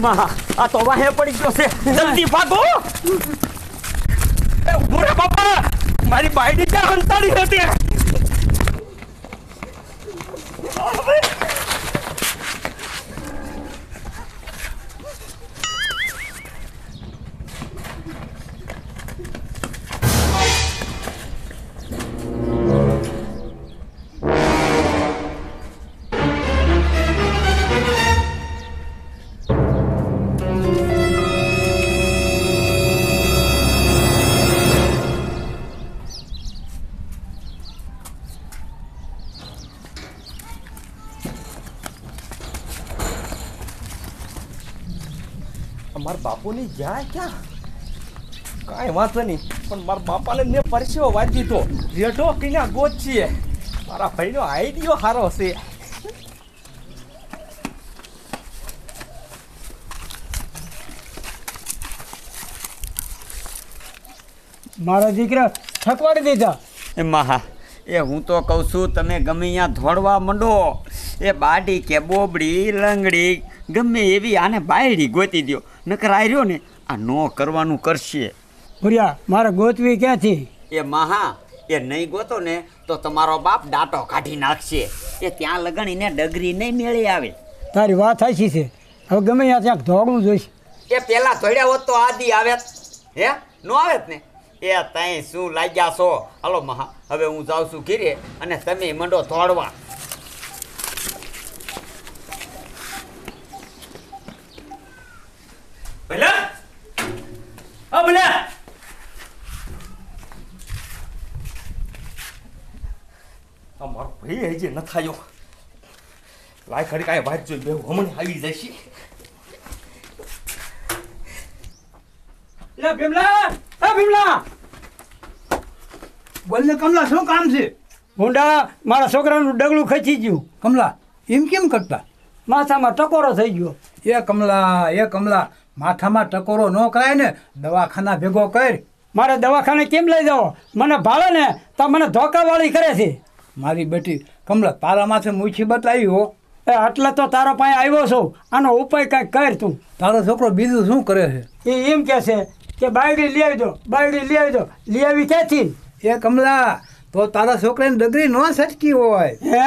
માં આ તો વાહે પડી ગયો છે, જલ્દી ભાગો. એ ઉભો રે બાપા, મારી બાયડી ક્યાં હંતાડી હતી. મારા બાપુની જાય ક્યાં? કાંઈ વાંધો નહીં, પણ મારા બાપાને મેં પરસ્યો વાંચી દીધો. રેઢો કીના ગોત છીએ. મારા ભાઈનો આઈડિયો સારો છે. મારા દીકરા થકવાડી દીધા. એમાં હા, એ હું તો કહું છું તમે ગમે અહીંયા ધોળવા માંડો. એ બાડી કે બોબડી લંગડી ગમે એવી આને બાયડી ગોતી દો, નકર આ રહ્યો ને આ નો કરવાનું કરશે. ભૂરિયા મારે ગોતવી ક્યાંથી? એ મહા, એ નહીં ગોતો ને તો તમારો બાપ દાંટો કાઢી નાખશે. એ ત્યાં લગણીને ડગરી નહીં મેળે આવે. તારી વાત સાચી છે. હવે ગમે ત્યાં ક્યાંક ધોળવું જોઈશ. એ પેલા ધોળ્યા હોત તો આદી આવે. હે નો આવે ને. એ તઈ શું લાગ્યા છો? હાલો મહા, હવે હું જાઉં છું ઘીરે અને તમે મંડો ધોળવા. ભલે હા ભલે. મારો ભાઈ હજી ન થાયો. લાય ખરી કાંઈ વાત જોઈ બે હમણાં આવી જશે. લે ભીમલા, એ ભીમલા, બોલ ને કમલા, શું કામ છે? ભૂંડા મારા છોકરાનું ડગલું ખચી ગયું. કમલા એમ કેમ કરતા? માથામાં ટકોરો થઈ ગયો. એ કમલા માથામાં ટકોરો ન કરાય ને, દવાખાના ભેગો કર. મારે દવાખાને કેમ લઈ જાઓ? મને ભાળે ને તો મને ધોકાવાળી કરે છે. મારી બેટી કમલા, તારા માથે મૂછી બતાવી હો. એ એટલે તો તારો પાસે આવ્યો છું. આનો ઉપાય કાંઈક કર તું. તારો છોકરો બીજું શું કરે છે? એ એમ કહે છે કે બાયડી લઈ આવી દો, બાયડી લઈ આવી દો. લઈ આવી ક્યાંથી? એ કમલા, તો તારા છોકરાની ડગરી ન સટકી હોય. હે?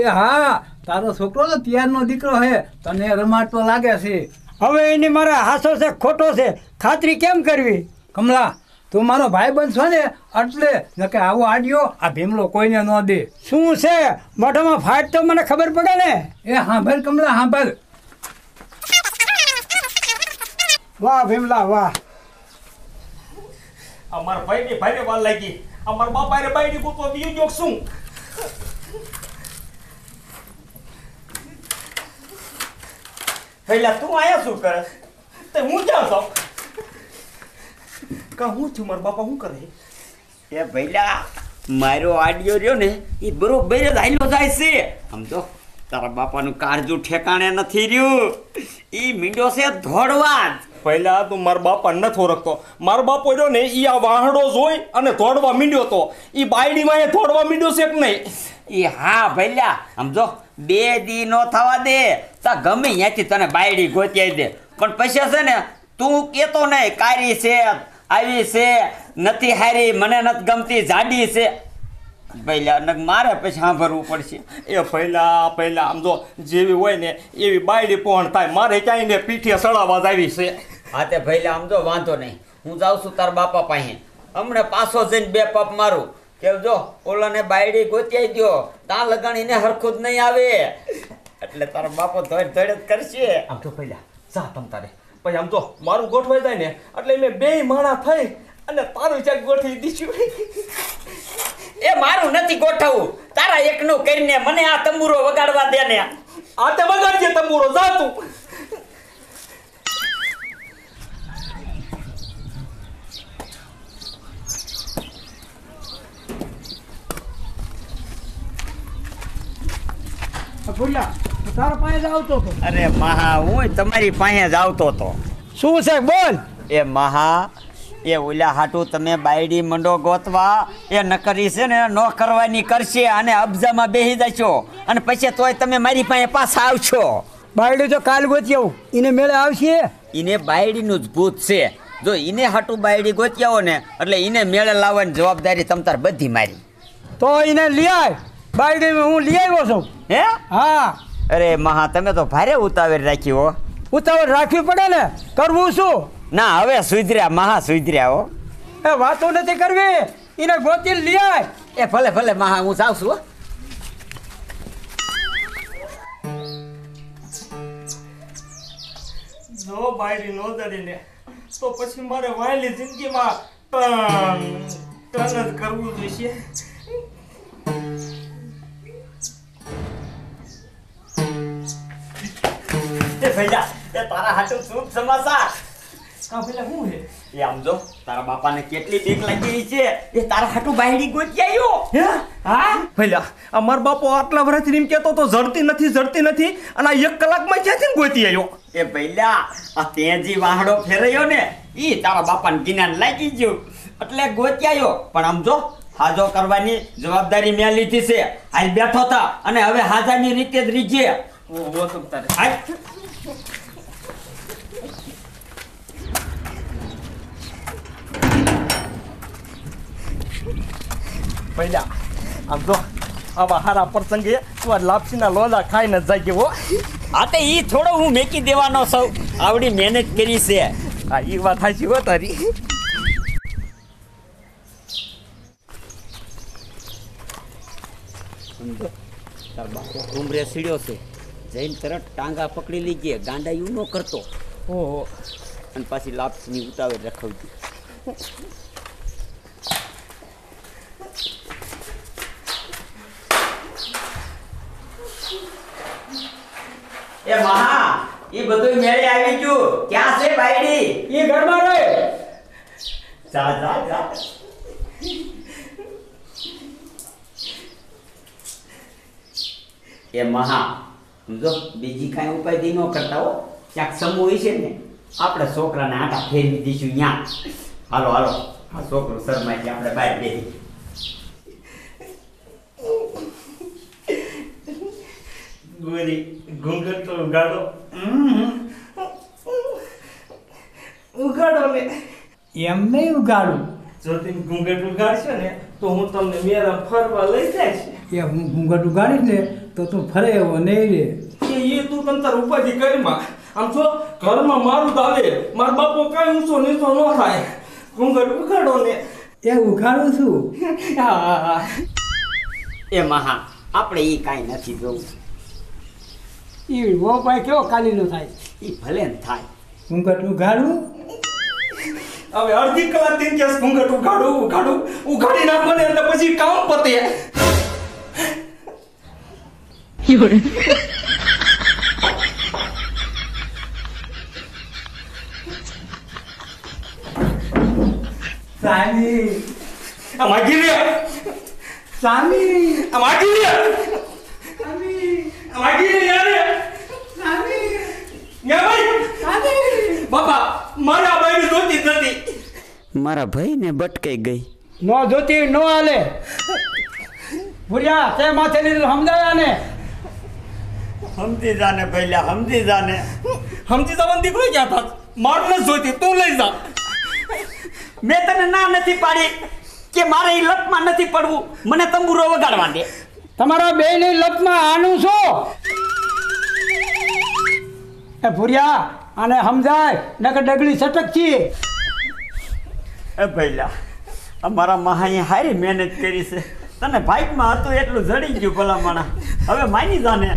એ હા, તારો છોકરો તો ત્યારનો દીકરો છે, તને રમાડતો લાગે છે. હવે એની મારે હાસો છે ખોટો છે, ખાતરી કેમ કરવી? કમલા, તું મારો ભાઈ બનશો ને એટલે નકે આવો આડ્યો આ ભીમલો કોઈને ન દે. શું છે મોઢામાં ફાટ તો મને ખબર પડે ને. એ હાંભળ કમલા, હાંભળ. વાહ ભીમલા વાહ. અમારા ભાઈની ભાઈને વાર લાગી. અમારા બાપા રે બાયડી ગોતો બીજો જોક શું? પહેલા તું આયા શું કરે? તે હું ક્યાં જાઉં? કા હું છું? મારા બાપા શું કરે? એ ભઈલા મારો આડિયો રહ્યો ને એ બરોબર જ હાલ્યો જાય છે. સમજો તારા બાપાનું કાળજું ઠેકાણે નથી રહ્યું. ઈ મીંડો છે ધોડવા જ. પહેલા તું મારા બાપા નથી ઓળખતો. મારો બાપો રહ્યો ને ઈ આ વાહડો જોઈ અને ધોડવા મીંડ્યો તો. ઈ બાયડીમાં એ ધોડવા મીંડ્યો છે કે નહીં? ઈ હા ભઈલા, સમજો 2 દી નો થવા દે તા ગમે ત્યાંથી તને બાયડી ગોતી દે. પણ પછી છે ને તું કેતો નહીં કારી છે, આવી છે, નથી હારી, મને નથી ગમતી, જાડી છે. પહેલા મારે પછી સાંભળવું પડશે. એ પહેલા આમ જો જેવી હોય ને એવી બાયડી પોણ થાય. મારે ક્યાંય ને પીઠે સડાવા જ આવી છે. હા તે પહેલા આમ જો વાંધો નહીં, હું જાઉં છું તારા બાપા પાસે. હમણાં પાછો જઈને 2 પપ મારું કે જો ઓલાને બાયડી ગોતી દો, ત્યાં લગાણીને હરખું જ નહીં આવે. એટલે તારો બાપો ધોડ જ કરશે. આમ તો પહેલા જા તમ તારે. પછી આમ તો મારું ગોઠવાઈ જાય ને એટલે મેં 2 માણા થઈ અને તારું ચાક ગોઠવી દીધું. એ મારું નથી ગોઠવવું, તારા એકનું કરીને મને આ તંબુરો વગાડવા દે ને. આ તે વગાડજે તંબુરો, જા તું. તારા પાસે જ આવતો હતો. અરે મહા, હું તમારી પાસે જ આવતો હતો. શું છે બોલ? એ મહા, એ ઓલા હાટું તમે બાયડી મંડો ગોતવા. એ નકરી છે ને નો કરવાની કરશે અને અબજામાં બેસી જશો અને પછી તોય તમે મારી પાસે પાછા આવશો. બાયડી તો કાલ ગોતી આવું એને મેળે આવશે. એને બાયડીનું જ ભૂત છે. જો એને હાટું બાયડી ગોતી આવો ને એટલે એને મેળે લાવવાની જવાબદારી તમતાર બધી મારી. તો એને લઈ આય. બાયડી હું લઈ આવ્યો છું. હે? હા. અરે મહા તમે તો ભારે ઉતાવળ રાખી હો. ઉતાવળ રાખવી પડે ને, કરવું શું? ના હવે સુધર્યા મહા સુધર્યા હો. એ વાતો નથી કરવી, એને ગોતી લઈ આય. એ ભલે ભલે મહા હું જાઉં છું હો. જો બાયડી નો દરીને તો પછી મારે વાયલી જિંદગીમાં ટન જ કરવું જોઈશે. એ ભૈયા એ તારા હાટું શુભ સમાચાર. કા પેલા શું હે? એ આમ જો તારા બાપાને કેટલી બીક લાગી છે. એ તારા હાટું બાયડી ગોતી આવ્યો. હે? હા પેલા અમાર બાપો આટલા વર્ષથી એમ કહેતો તો જડતી નથી અને આ 1 કલાકમાં ક્યાંથી ગોતી આવ્યો? એ ભૈયા આ તે જે વાહડો ફેરયો ને ઈ તારા બાપાને જ્ઞાન લાગી ગયું એટલે ગોતી આવ્યો. પણ આમ જો હાજો કરવાની જવાબદારી મેં લીધી છે. હાલ બેઠો થા અને હવે હાજાની રીતે જ રીજે. ઓ તમ તારે હાલ. પહેલા આમ તો આવા હારા પ્રસંગે તું આ લાપસીના લોલા ખાઈને જાગી હો. આ તે ઈ થોડો હું મેકી દેવાનો સૌ આવડી મહેનત કરી છે. આ ઈ વાત સાચી હો તારી. સમજો તાર બાપો ઉમરે સીડ્યો છે. જઈને તરત ટાંગા પકડી લીજે. ગાંડા એવું ન કરતો. ઓહો અને પાછી લાપસીની ઉતાવળ રખવતી. એ મહા ઈ બધું મેળે આવી ગયું. ક્યાં છે બાયડી? એ ઘરમાં રહે. જા જા જા. એ મહા સમજો બીજી કાંઈ ઉપાય ન કરતા હો. ક્યાંક સમૂહ હોય છે ને આપણે છોકરાને આટા ફેરવી દઈશું ત્યાં. હાલો હાલો આ છોકરું શરમાય છે આપણે બહાર બેસી. ગોરી ઘૂંઘટ તો ઉગાડો. ઉગાડો ને. એમ નહીં ઉગાડું. જો તમે ઘૂંઘટ ઉગાડશો ને તો હું તમને મેરા ફરવા લઈ જઈશ. એ હું ઘૂંઘટ ઉગાડીશ ને તો તું ફરે એવો નહીં રે. એ તું તમ તાર ઉપાધિ કરીમાં. આમ જો ઘરમાં મારું દાલે મારા બાપો કાંઈ ઊંચો નીચો ન થાય. ઘૂંઘટ ઉગાડો ને. એ ઉગાડું છું. હા એ મહા આપણે ઈ કાંઈ નથી જોવું. એ વોપાય કેવો કાલીનો થાય. ઈ ભલે ને થાય. ઘૂંઘટ ઉગાડું. હવે અડધી કલાક થી કેસ ઘૂંઘટ ઉગાડી નાખો ને એટલે પછી કામ પતે. સામી આ માગી લે. સામી આ માગી લે. સામી આ માગી લે યાર. સામી યા ભાઈ. સામી બાપા મારા બાઈ જોતી જ નથી. મારા ભાઈને ભટકાઈ ગઈ. નો જોતી નો હાલે. ભૂર્યા તે માથે લીધું સમજાયા ને. સમજી જાને પહેલા સમજી જાને. સમજી જવાની દીકરો ક્યાં થાત? માર ન જોતી તું લઈ જા. મેં તને ના નથી પાડી કે મારે ઈ લપમાં નથી પડવું. મને તંબુરો વગાડવા દે. તમારા બેયની લપમાં આનું શું? એ ભૂર્યા આને સમજાય નકર ડગલી સટકતી. એ ભઈલા અમારા મહાએ હારી મહેનત કરી છે. તને ભાઈકમાં હતું એટલું જડી ગયું ભલામણા. હવે માની જાને.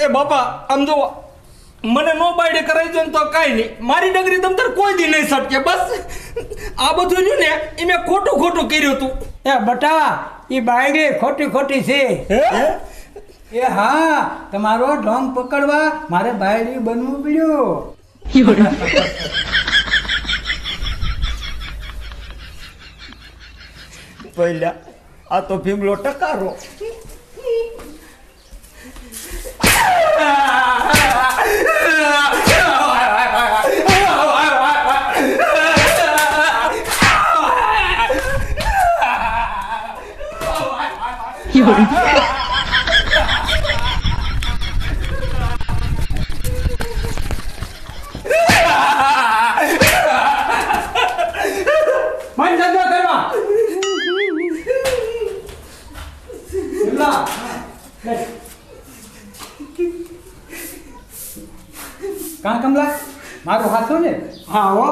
એ બાપા આમ જો મને નો બાયડે કરાવી દે ને તો કાંઈ નહીં. મારી ડગરી તમ તાર કોઈ દી નહીં સટકે. બસ આ બધું રહ્યું ને એ મેં ખોટું કર્યું હતું. એ બટા એ બાયડી ખોટી છે. એ હા તમારો ઢોંગ પકડવા મારે બાયડી બનવું પડ્યું. પહેલા આ તો ભીમલો ટકારો. ના કાં કમલા મારો હાથ છો ને હા હો